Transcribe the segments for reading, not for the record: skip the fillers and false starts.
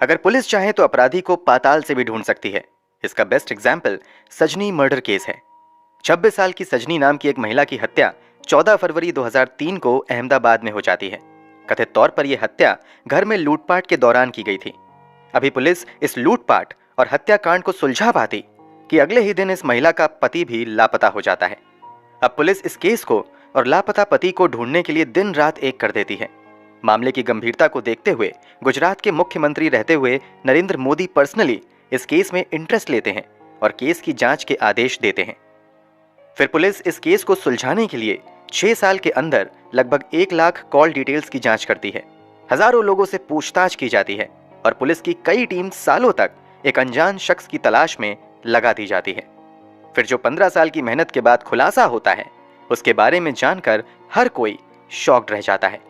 अगर पुलिस चाहे तो अपराधी को पाताल से भी ढूंढ सकती है। इसका बेस्ट एग्जाम्पल सजनी मर्डर केस है। 26 साल की सजनी नाम की एक महिला की हत्या 14 फरवरी 2003 को अहमदाबाद में हो जाती है। कथित तौर पर यह हत्या घर में लूटपाट के दौरान की गई थी। अभी पुलिस इस लूटपाट और हत्याकांड को सुलझा पाती कि अगले ही दिन इस महिला का पति भी लापता हो जाता है। अब पुलिस इस केस को और लापता पति को ढूंढने के लिए दिन रात एक कर देती है। मामले की गंभीरता को देखते हुए गुजरात के मुख्यमंत्री रहते हुए नरेंद्र मोदी पर्सनली इस केस में इंटरेस्ट लेते हैं और केस की जांच के आदेश देते हैं। फिर पुलिस इस केस को सुलझाने के लिए 6 साल के अंदर लगभग 1 लाख कॉल डिटेल्स की जांच करती है। हजारों लोगों से पूछताछ की जाती है और पुलिस की कई टीम सालों तक एक अनजान शख्स की तलाश में लगा दी जाती है। फिर जो 15 साल की मेहनत के बाद खुलासा होता है, उसके बारे में जानकर हर कोई शॉक्ड रह जाता है।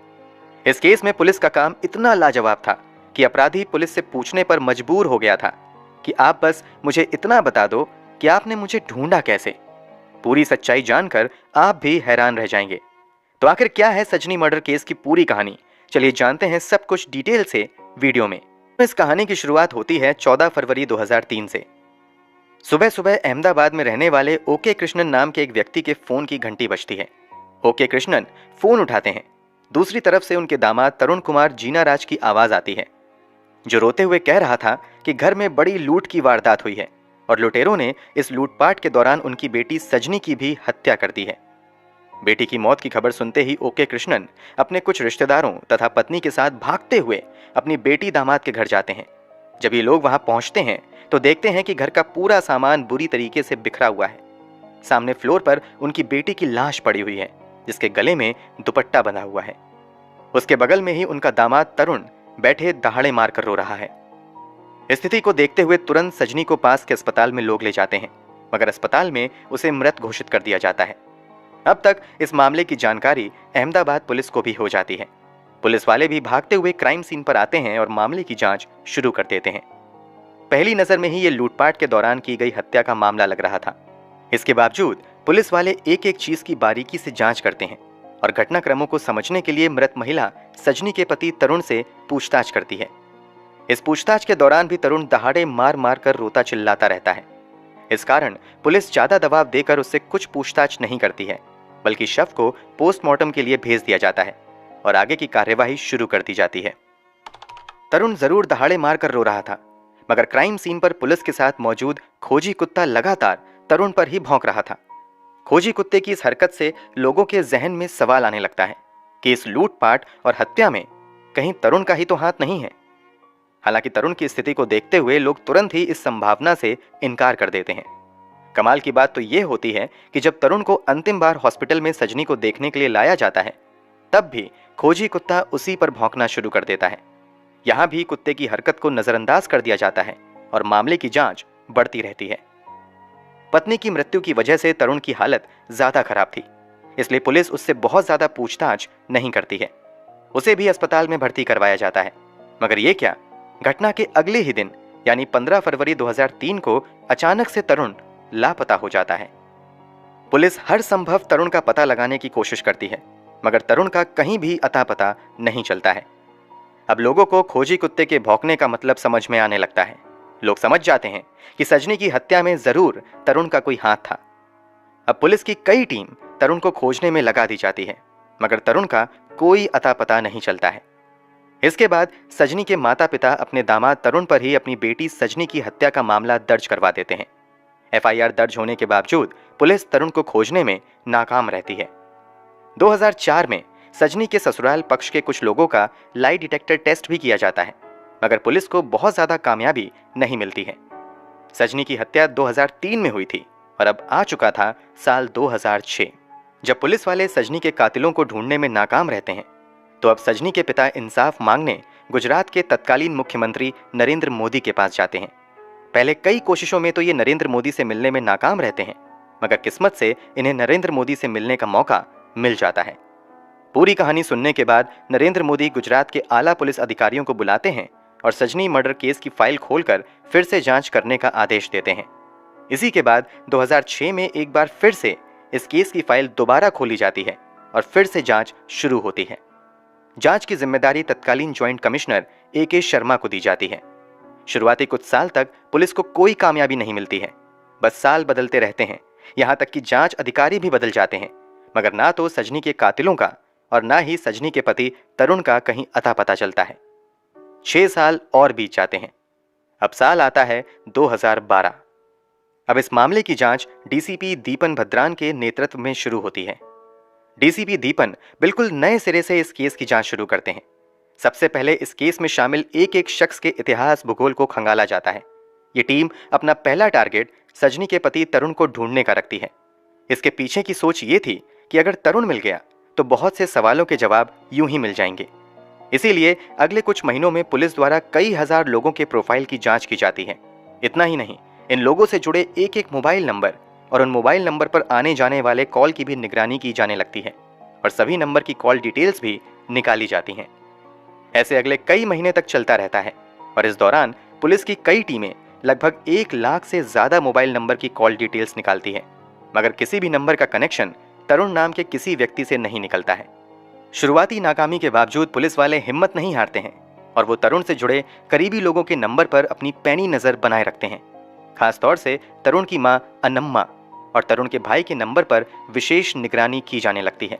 इस केस में पुलिस का काम इतना लाजवाब था कि अपराधी पुलिस से पूछने पर मजबूर हो गया था कि आप बस मुझे इतना बता दो कि आपने मुझे ढूंढा कैसे। पूरी सच्चाई जानकर आप भी हैरान रह जाएंगे। तो आखिर क्या है सजनी मर्डर केस की पूरी कहानी? चलिए जानते हैं सब कुछ डिटेल से वीडियो में। इस कहानी की शुरुआत होती है 14 फरवरी 2003 से। सुबह सुबह अहमदाबाद में रहने वाले ओके कृष्णन नाम के एक व्यक्ति के फोन की घंटी बजती है। ओके कृष्णन फोन उठाते हैं। दूसरी तरफ से उनके दामाद तरुण कुमार जीना राज की आवाज आती है, जो रोते हुए कह रहा था कि घर में बड़ी लूट की वारदात हुई है और लुटेरों ने इस लूटपाट के दौरान उनकी बेटी सजनी की भी हत्या कर दी है। बेटी की मौत की खबर सुनते ही ओके कृष्णन अपने कुछ रिश्तेदारों तथा पत्नी के साथ भागते हुए अपनी बेटी दामाद के घर जाते हैं। जब ये लोग वहां पहुंचते हैं तो देखते हैं कि घर का पूरा सामान बुरी तरीके से बिखरा हुआ है। सामने फ्लोर पर उनकी बेटी की लाश पड़ी हुई है, जिसके गले में दुपट्टा बंधा हुआ है। उसके बगल में ही उनका दामाद तरुण बैठे दहाड़े मारकर रो रहा है। स्थिति को देखते हुए तुरंत सजनी को पास के अस्पताल में लोग ले जाते हैं, मगर अस्पताल में उसे मृत घोषित कर दिया जाता है। अब तक इस मामले की जानकारी अहमदाबाद पुलिस को भी हो जाती है। पुलिस वाले भी भागते हुए क्राइम सीन पर आते हैं और मामले की जांच शुरू कर देते हैं। पहली नजर में ही ये लूटपाट के दौरान की गई हत्या का मामला लग रहा था। इसके बावजूद पुलिस वाले एक एक चीज की बारीकी से जांच करते हैं और घटनाक्रमों को समझने के लिए मृत महिला सजनी के पति तरुण से पूछताछ करती है। इस पूछताछ के दौरान भी तरुण दहाड़े मार मार कर रोता चिल्लाता रहता है। इस कारण पुलिस ज्यादा दबाव देकर उससे कुछ पूछताछ नहीं करती है, बल्कि शव को पोस्टमार्टम के लिए भेज दिया जाता है और आगे की कार्यवाही शुरू कर दी जाती है। तरुण जरूर दहाड़े मार कर रो रहा था, मगर क्राइम सीन पर पुलिस के साथ मौजूद खोजी कुत्ता लगातार तरुण पर ही भौंक रहा था। खोजी कुत्ते की इस हरकत से लोगों के जहन में सवाल आने लगता है कि इस लूटपाट और हत्या में कहीं तरुण का ही तो हाथ नहीं है। हालांकि तरुण की स्थिति को देखते हुए लोग तुरंत ही इस संभावना से इनकार कर देते हैं। कमाल की बात तो यह होती है कि जब तरुण को अंतिम बार हॉस्पिटल में सजनी को देखने के लिए लाया जाता है, तब भी खोजी कुत्ता उसी पर भौंकना शुरू कर देता है। यहां भी कुत्ते की हरकत को नजरअंदाज कर दिया जाता है और मामले की जांच बढ़ती रहती है। पत्नी की मृत्यु की वजह से तरुण की हालत ज्यादा खराब थी, इसलिए पुलिस उससे बहुत ज्यादा पूछताछ नहीं करती है। उसे भी अस्पताल में भर्ती करवाया जाता है। मगर ये क्या, घटना के अगले ही दिन यानी 15 फरवरी 2003 को अचानक से तरुण लापता हो जाता है। पुलिस हर संभव तरुण का पता लगाने की कोशिश करती है, मगर तरुण का कहीं भी अता पता नहीं चलता है। अब लोगों को खोजी कुत्ते के भौंकने का मतलब समझ में आने लगता है। लोग समझ जाते हैं कि सजनी की हत्या में जरूर तरुण का कोई हाथ था। अब पुलिस की कई टीम तरुण को खोजने में लगा दी जाती है, मगर तरुण का कोई अता पता नहीं चलता है। इसके बाद सजनी के माता पिता अपने दामाद तरुण पर ही अपनी बेटी सजनी की हत्या का मामला दर्ज करवा देते हैं। एफआईआर दर्ज होने के बावजूद पुलिस तरुण को खोजने में नाकाम रहती है। 2004 में सजनी के ससुराल पक्ष के कुछ लोगों का लाई डिटेक्टर टेस्ट भी किया जाता है, मगर पुलिस को बहुत ज्यादा कामयाबी नहीं मिलती है। सजनी की हत्या 2003 में हुई थी और अब आ चुका था साल 2006। जब पुलिस वाले सजनी के कातिलों को ढूंढने में नाकाम रहते हैं, तो अब सजनी के पिता इंसाफ मांगने गुजरात के तत्कालीन मुख्यमंत्री नरेंद्र मोदी के पास जाते हैं। पहले कई कोशिशों में तो ये नरेंद्र मोदी से मिलने में नाकाम रहते हैं, मगर किस्मत से इन्हें नरेंद्र मोदी से मिलने का मौका मिल जाता है। पूरी कहानी सुनने के बाद नरेंद्र मोदी गुजरात के आला पुलिस अधिकारियों को बुलाते हैं और सजनी मर्डर केस की फाइल खोलकर फिर से जांच करने का आदेश देते हैं। इसी के बाद 2006 में एक बार फिर से इस केस की फाइल दोबारा खोली जाती है और फिर से जांच शुरू होती है। जांच की जिम्मेदारी तत्कालीन ज्वाइंट कमिश्नर ए के शर्मा को दी जाती है। शुरुआती कुछ साल तक पुलिस को कोई कामयाबी नहीं मिलती है। बस साल बदलते रहते हैं, यहाँ तक कि जांच अधिकारी भी बदल जाते हैं, मगर ना तो सजनी के कातिलों का और ना ही सजनी के पति तरुण का कहीं अता पता चलता है। 6 साल और बीत जाते हैं। अब साल आता है 2012। अब इस मामले की जांच डीसीपी दीपन भद्रान के नेतृत्व में शुरू होती है। डीसीपी दीपन बिल्कुल नए सिरे से इस केस की जांच शुरू करते हैं। सबसे पहले इस केस में शामिल एक एक शख्स के इतिहास भूगोल को खंगाला जाता है। ये टीम अपना पहला टारगेट सजनी के पति तरुण को ढूंढने का रखती है। इसके पीछे की सोच ये थी कि अगर तरुण मिल गया तो बहुत से सवालों के जवाब यूं ही मिल जाएंगे। इसीलिए अगले कुछ महीनों में पुलिस द्वारा कई हजार लोगों के प्रोफाइल की जांच की जाती है। इतना ही नहीं, इन लोगों से जुड़े एक एक मोबाइल नंबर और उन मोबाइल नंबर पर आने जाने वाले कॉल की भी निगरानी की जाने लगती है और सभी नंबर की कॉल डिटेल्स भी निकाली जाती हैं। ऐसे अगले कई महीने तक चलता रहता है और इस दौरान पुलिस की कई टीमें लगभग 1 लाख से ज्यादा मोबाइल नंबर की कॉल डिटेल्स निकालती है, मगर किसी भी नंबर का कनेक्शन तरुण नाम के किसी व्यक्ति से नहीं निकलता है। शुरुआती नाकामी के बावजूद पुलिस वाले हिम्मत नहीं हारते हैं और वो तरुण से जुड़े करीबी लोगों के नंबर पर अपनी पैनी नजर बनाए रखते हैं। खासतौर से तरुण की मां अनम्मा और तरुण के भाई के नंबर पर विशेष निगरानी की जाने लगती है।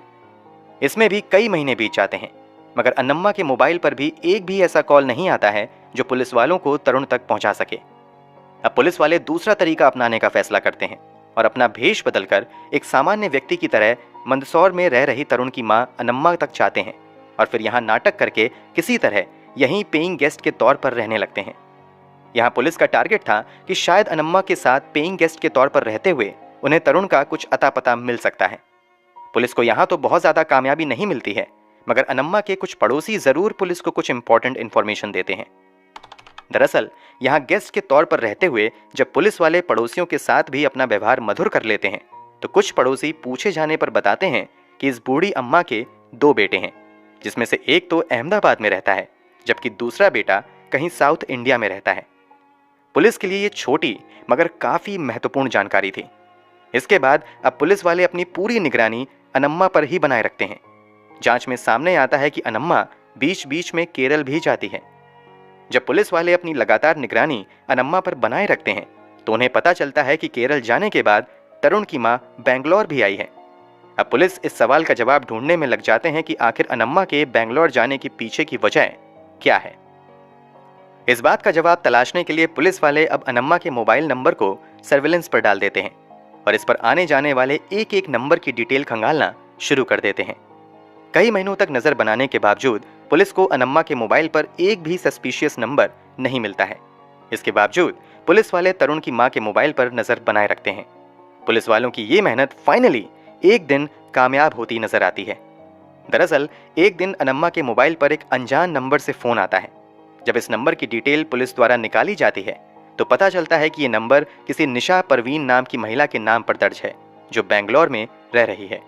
इसमें भी कई महीने बीत जाते हैं, मगर अनम्मा के मोबाइल पर भी एक भी ऐसा कॉल नहीं आता है जो पुलिस वालों को तरुण तक पहुंचा सके। अब पुलिस वाले दूसरा तरीका अपनाने का फैसला करते हैं और अपना भेष बदलकर एक सामान्य व्यक्ति की तरह मंदसौर में रह रही तरुण की मां अनम्मा तक जाते हैं और फिर यहाँ नाटक करके किसी तरह यहीं पेइंग गेस्ट के तौर पर रहने लगते हैं। यहाँ पुलिस का टारगेट था कि शायद अनम्मा के साथ पेइंग गेस्ट के तौर पर रहते हुए उन्हें तरुण का कुछ अता पता मिल सकता है। पुलिस को यहाँ तो बहुत ज्यादा कामयाबी नहीं मिलती है, मगर अनम्मा के कुछ पड़ोसी जरूर पुलिस को कुछ इंपॉर्टेंट इंफॉर्मेशन देते हैं। दरअसल यहाँ गेस्ट के तौर पर रहते हुए जब पुलिस वाले पड़ोसियों के साथ भी अपना व्यवहार मधुर कर लेते हैं तो कुछ पड़ोसी पूछे जाने पर बताते हैं कि इस बूढ़ी अम्मा के 2 बेटे हैं, जिसमें से एक तो अहमदाबाद में रहता है जबकि दूसरा बेटा कहीं साउथ इंडिया में रहता है। पुलिस के लिए ये छोटी मगर काफी महत्वपूर्ण जानकारी थी। इसके बाद अब पुलिस वाले अपनी पूरी निगरानी अनम्मा पर ही बनाए रखते हैं। जांच में सामने आता है कि अनम्मा बीच बीच में केरल भी जाती है। जब पुलिस वाले अपनी लगातार निगरानी अनम्मा पर बनाए रखते हैं तो उन्हें पता चलता है कि केरल जाने के बाद तरुण की मां बेंगलोर भी आई है। अब पुलिस इस सवाल का जवाब ढूंढने में लग जाते हैं कि आखिर अनम्मा के बेंगलोर जाने के पीछे की वजह क्या है। इस बात का जवाब तलाशने के लिए पुलिस वाले अब अनम्मा के मोबाइल नंबर को सर्विलेंस पर डाल देते हैं और इस पर आने जाने वाले एक एक नंबर की डिटेल खंगालना शुरू कर देते हैं। कई महीनों तक नजर बनाने के बावजूद पुलिस को अनम्मा के मोबाइल पर एक भी सस्पिशियस नंबर नहीं मिलता है। इसके बावजूद पुलिस वाले तरुण की मां के मोबाइल पर नजर बनाए रखते हैं। पुलिस वालों की ये मेहनत फाइनली एक दिन कामयाब होती नजर आती है। दरअसल एक दिन अनम्मा के मोबाइल पर एक अनजान नंबर से फोन आता है। जब इस नंबर की डिटेल पुलिस द्वारा निकाली जाती है तो पता चलता है कि ये नंबर किसी निशा परवीन नाम की महिला के नाम पर दर्ज है जो बेंगलोर में रह रही है।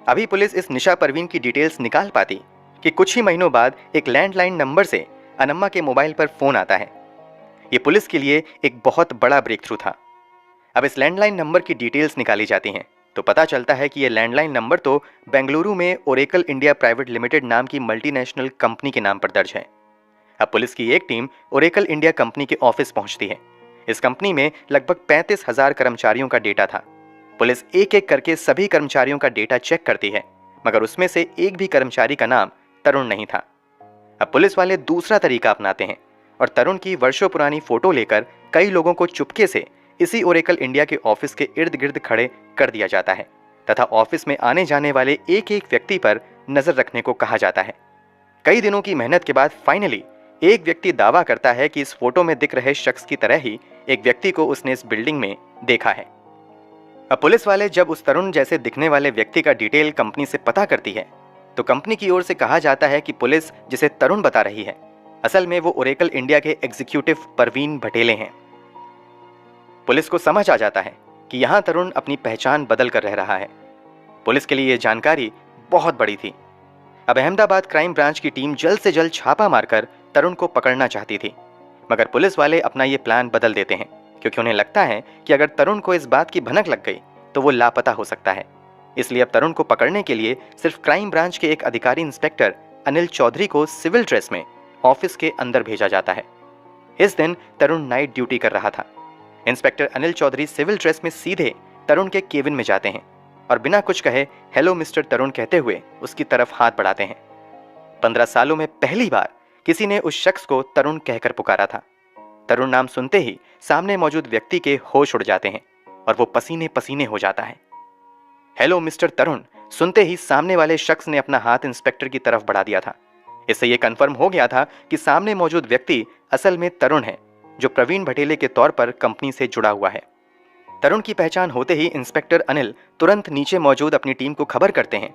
अभी पुलिस इस निशा परवीन की डिटेल्स निकाल पाती कि कुछ ही महीनों बाद एक लैंडलाइन नंबर से अनम्मा के मोबाइल पर फोन आता है। ये पुलिस के लिए एक बहुत बड़ा ब्रेक थ्रू था। अब इस लैंडलाइन नंबर की डिटेल्स निकाली जाती हैं तो पता चलता है कि यह लैंडलाइन नंबर तो बेंगलुरु में ओरेकल इंडिया प्राइवेट लिमिटेड नाम की मल्टीनेशनल कंपनी के नाम पर दर्ज है। अब पुलिस की एक टीम ओरेकल इंडिया कंपनी के ऑफिस पहुंचती है। इस कंपनी में लगभग 35,000 कर्मचारियों का डेटा था। पुलिस एक एक करके सभी कर्मचारियों का डेटा चेक करती है, मगर उसमें से एक भी कर्मचारी का नाम तरुण नहीं था। अब पुलिस वाले दूसरा तरीका अपनाते हैं और तरुण की वर्षों पुरानी फोटो लेकर कई लोगों को चुपके से इसी ओरेकल इंडिया के ऑफिस के इर्द गिर्द खड़े कर दिया जाता है तथा ऑफिस में आने जाने वाले एक एक व्यक्ति पर नजर रखने को कहा जाता है। कई दिनों की मेहनत के बाद फाइनली एक व्यक्ति दावा करता है कि इस फोटो में दिख रहे शख्स की तरह ही एक व्यक्ति को उसने इस बिल्डिंग में देखा है। अब पुलिस वाले जब उस तरुण जैसे दिखने वाले व्यक्ति का डिटेल कंपनी से पता करती है तो कंपनी की ओर से कहा जाता है कि पुलिस जिसे तरुण बता रही है असल में वो ओरेकल इंडिया के एग्जीक्यूटिव परवीन भटेले हैं। पुलिस को समझ आ जाता है कि यहाँ तरुण अपनी पहचान बदल कर रह रहा है। पुलिस के लिए यह जानकारी बहुत बड़ी थी। अब अहमदाबाद क्राइम ब्रांच की टीम जल्द से जल्द छापा मारकर तरुण को पकड़ना चाहती थी, मगर पुलिस वाले अपना ये प्लान बदल देते हैं क्योंकि उन्हें लगता है कि अगर तरुण को इस बात की भनक लग गई तो वो लापता हो सकता है। इसलिए अब तरुण को पकड़ने के लिए सिर्फ क्राइम ब्रांच के एक अधिकारी इंस्पेक्टर अनिल चौधरी को सिविल ड्रेस में ऑफिस के अंदर भेजा जाता है। इस दिन तरुण नाइट ड्यूटी कर रहा था। Inspector Anil Chaudhary civil dress में सीधे तरुण के केबिन में जाते हैं और बिना कुछ कहे हेलो मिस्टर तरुण कहते हुए उसकी तरफ हाथ बढ़ाते हैं। 15 सालों में पहली बार किसी ने उस शख्स को तरुण कहकर पुकारा था। तरुण नाम सुनते ही सामने मौजूद व्यक्ति के होश उड़ जाते हैं और वो पसीने पसीने हो जाता है। हेलो मिस्टर तरुण सुनते ही सामने वाले शख्स ने अपना हाथ इंस्पेक्टर की तरफ बढ़ा दिया था। इससे यह कंफर्म हो गया था कि सामने मौजूद व्यक्ति असल में तरुण है, जो प्रवीण भटेले के तौर पर कंपनी से जुड़ा हुआ है। तरुण की पहचान होते ही इंस्पेक्टर अनिल तुरंत नीचे मौजूद अपनी टीम को खबर करते हैं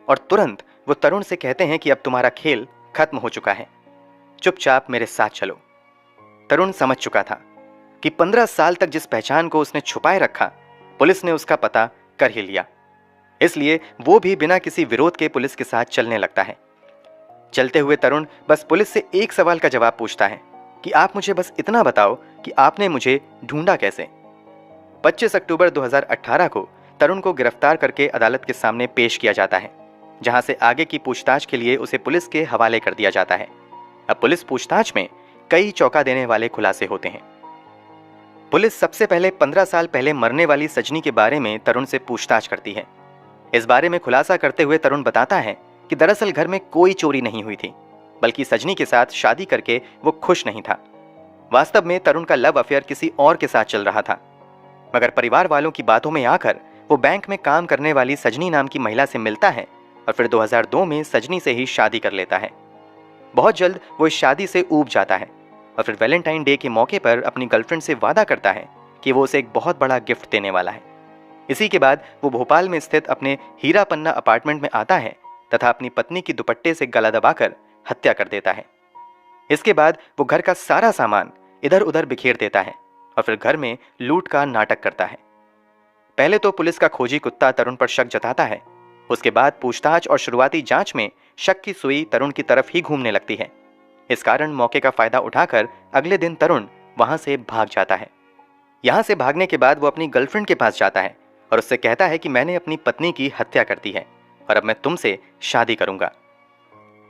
और तुरंत वो तरुण से कहते हैं कि अब तुम्हारा खेल खत्म हो चुका है, चुपचाप मेरे साथ चलो। तरुण समझ चुका था कि 15 साल तक जिस पहचान को उसने छुपाए रखा, पुलिस ने उसका पता कर ही लिया। इसलिए वो भी बिना किसी विरोध के पुलिस के साथ चलने लगता है। चलते हुए तरुण बस पुलिस से एक सवाल का जवाब पूछता है कि आप मुझे बस इतना बताओ कि आपने मुझे ढूंढा कैसे। 25 अक्टूबर 2018 को तरुण को गिरफ्तार करके अदालत के सामने पेश किया जाता है, जहां से आगे की पूछताछ के लिए उसे पुलिस के हवाले कर दिया जाता है। अब पुलिस पूछताछ में कई चौंका देने वाले खुलासे होते हैं। पुलिस सबसे पहले 15 साल पहले मरने वाली सजनी के बारे में तरुण से पूछताछ करती है। इस बारे में खुलासा करते हुए तरुण बताता है कि दरअसल घर में कोई चोरी नहीं हुई थी, बल्कि सजनी के साथ शादी करके वो खुश नहीं था। वास्तव में तरुण का लव अफेयर किसी और के साथ चल रहा था, मगर परिवार वालों की बातों में आकर वो बैंक में काम करने वाली सजनी नाम की महिला से मिलता है और फिर 2002 में सजनी से ही शादी कर लेता है। बहुत जल्द वो इस शादी से ऊब जाता है और फिर वैलेंटाइन डे के मौके पर अपनी गर्लफ्रेंड से वादा करता है कि वो उसे एक बहुत बड़ा गिफ्ट देने वाला है। इसी के बाद वो भोपाल में स्थित अपने हीरा पन्ना अपार्टमेंट में आता है तथा अपनी पत्नी की दुपट्टे से गला दबाकर हत्या कर देता है। इसके बाद वो घर का सारा सामान इधर उधर बिखेर देता है और फिर घर में लूट का नाटक करता है। पहले तो पुलिस का खोजी कुत्ता तरुण पर शक जताता है। उसके बाद पूछताछ और शुरुआती जांच में शक की सुई तरुण की तरफ ही घूमने लगती है। इस कारण मौके का फायदा उठाकर अगले दिन तरुण वहां से भाग जाता है। यहां से भागने के बाद वो अपनी गर्लफ्रेंड के पास जाता है और उससे कहता है कि मैंने अपनी पत्नी की हत्या कर दी है और अब मैं तुमसे शादी करूंगा।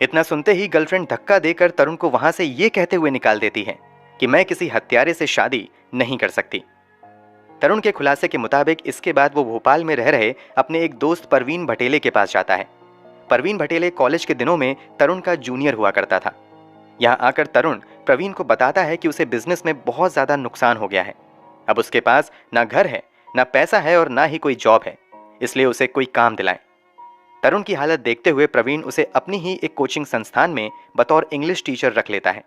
इतना सुनते ही गर्लफ्रेंड धक्का देकर तरुण को वहां से ये कहते हुए निकाल देती है कि मैं किसी हत्यारे से शादी नहीं कर सकती। तरुण के खुलासे के मुताबिक इसके बाद वो भोपाल में रह रहे अपने एक दोस्त प्रवीण भटेले के पास जाता है। प्रवीण भटेले कॉलेज के दिनों में तरुण का जूनियर हुआ करता था। यहाँ आकर तरुण प्रवीण को बताता है कि उसे बिजनेस में बहुत ज्यादा नुकसान हो गया है। अब उसके पास ना घर है, ना पैसा है और ना ही कोई जॉब है, इसलिए उसे कोई काम दिलाएं। तरुण की हालत देखते हुए प्रवीण उसे अपनी ही एक कोचिंग संस्थान में बतौर इंग्लिश टीचर रख लेता है।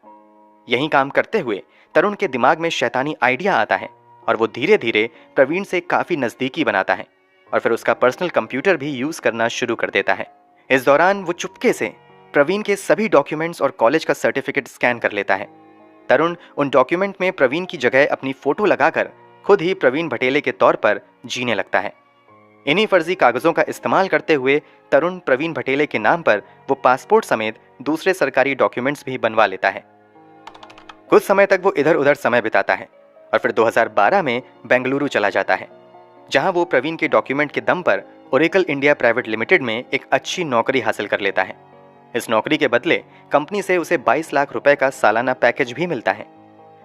यहीं काम करते हुए तरुण के दिमाग में शैतानी आइडिया आता है और वो धीरे धीरे प्रवीण से काफी नजदीकी बनाता है और फिर उसका पर्सनल कंप्यूटर भी यूज करना शुरू कर देता है। इस दौरान वो चुपके से प्रवीण के सभी डॉक्यूमेंट्स और कॉलेज का सर्टिफिकेट स्कैन कर लेता है। तरुण उन डॉक्यूमेंट में प्रवीण की जगह अपनी फोटो लगाकर खुद ही प्रवीण भटेले के तौर पर जीने लगता है। इन्हीं फर्जी कागजों का इस्तेमाल करते हुए तरुण प्रवीण भटेले के नाम पर वो पासपोर्ट समेत दूसरे सरकारी डॉक्यूमेंट्स भी बनवा लेता है। कुछ समय तक वो इधर उधर समय बिताता है और फिर 2012 में बेंगलुरु चला जाता है, जहां वो प्रवीण के डॉक्यूमेंट के दम पर ओरेकल इंडिया प्राइवेट लिमिटेड में एक अच्छी नौकरी हासिल कर लेता है। इस नौकरी के बदले कंपनी से उसे 22 लाख रुपए का सालाना पैकेज भी मिलता है।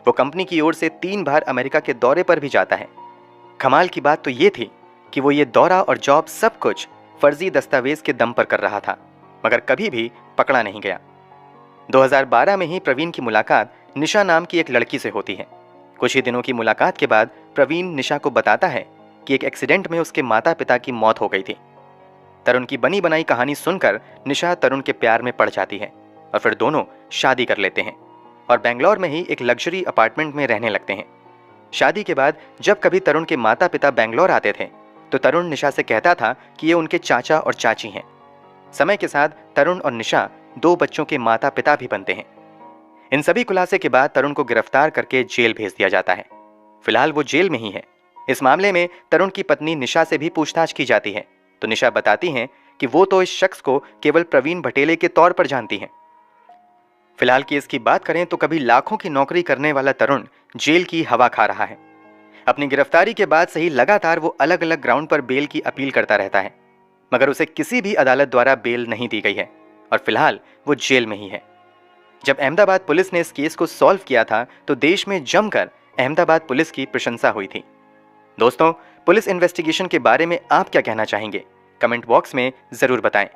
वो कंपनी की ओर से 3 बार अमेरिका के दौरे पर भी जाता है। कमाल की बात तो ये थी कि वो ये दौरा और जॉब सब कुछ फर्जी दस्तावेज के दम पर कर रहा था, मगर कभी भी पकड़ा नहीं गया। 2012 में ही प्रवीण की मुलाकात निशा नाम की एक लड़की से होती है। कुछ ही दिनों की मुलाकात के बाद प्रवीण निशा को बताता है कि एक एक्सीडेंट में उसके माता पिता की मौत हो गई थी। तरुण की बनी बनाई कहानी सुनकर निशा तरुण के प्यार में पड़ जाती है और फिर दोनों शादी कर लेते हैं और बेंगलोर में ही एक लग्जरी अपार्टमेंट में रहने लगते हैं। शादी के बाद जब कभी तरुण के माता पिता बेंगलोर आते थे तो तरुण निशा से कहता था कि ये उनके चाचा और चाची हैं। समय के साथ तरुण और निशा 2 बच्चों के माता पिता भी बनते हैं। इन सभी खुलासे के बाद तरुण को गिरफ्तार करके जेल भेज दिया जाता है। फिलहाल वो जेल में ही है। इस मामले में तरुण की पत्नी निशा से भी पूछताछ की जाती है तो निशा बताती हैं कि वो तो इस शख्स को केवल प्रवीण भटेले के तौर पर जानती हैं। फिलहाल केस की बात करें तो कभी लाखों की नौकरी करने वाला तरुण जेल की हवा खा रहा है। अपनी गिरफ्तारी के बाद से ही लगातार वो अलग अलग ग्राउंड पर बेल की अपील करता रहता है, मगर उसे किसी भी अदालत द्वारा बेल नहीं दी गई है और फिलहाल वो जेल में ही है। जब अहमदाबाद पुलिस ने इस केस को सॉल्व किया था तो देश में जमकर अहमदाबाद पुलिस की प्रशंसा हुई थी। दोस्तों, पुलिस इन्वेस्टिगेशन के बारे में आप क्या कहना चाहेंगे? कमेंट बॉक्स में जरूर बताएं।